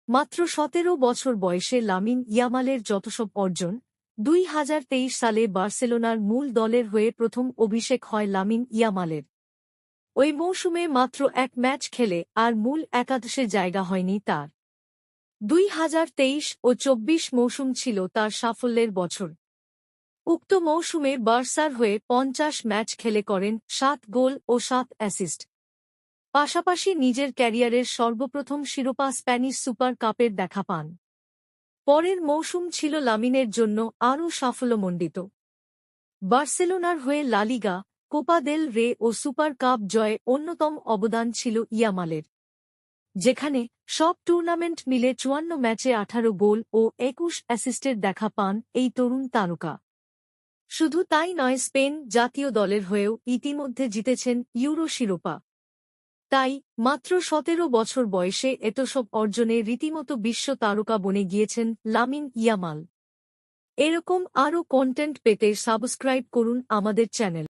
মাত্র ১৭ বছর বয়সে লামিন ইয়ামালের যতসব অর্জন, ২০২৩ সালে বার্সেলোনার মূল দলের হয়ে প্রথম অভিষেক হয় লামিন ইয়ামালের। ওই মৌসুমে মাত্র এক ম্যাচ খেলে আর মূল একাদশে জায়গা হয়নি তার। ২০২৩ ও ২৪ মৌসুম ছিল তার সাফল্যের বছর। উক্ত মৌসুমে বার্সার হয়ে ৫০ ম্যাচ খেলে করেন ৭ গোল ও ৭ অ্যাসিস্ট। পাশাপাশি নিজের ক্যারিয়ারের সর্বপ্রথম শিরোপা স্প্যানিশ সুপার কাপের দেখা পান। পরের মৌসুম ছিল লামিনের জন্য আরও সাফল্যমণ্ডিত। বার্সেলোনার হয়ে লা লিগা, কোপা দেল রে ও সুপার কাপ জয়ে অন্যতম অবদান ছিল ইয়ামালের, যেখানে সব টুর্নামেন্ট মিলে ৫৪ ম্যাচে ১৮ গোল ও ২১ অ্যাসিস্টের দেখা পান এই তরুণ তারকা। শুধু তাই নয়, স্পেন জাতীয় দলের হয়েও ইতিমধ্যে জিতেছেন ইউরো শিরোপা। তাই মাত্র ১৭ বছর বয়সে এতসব অর্জনে রীতিমতো বিশ্ব তারকা বনে গিয়েছেন লামিন ইয়ামাল। এরকম আরও কন্টেন্ট পেতে সাবস্ক্রাইব করুন আমাদের চ্যানেল।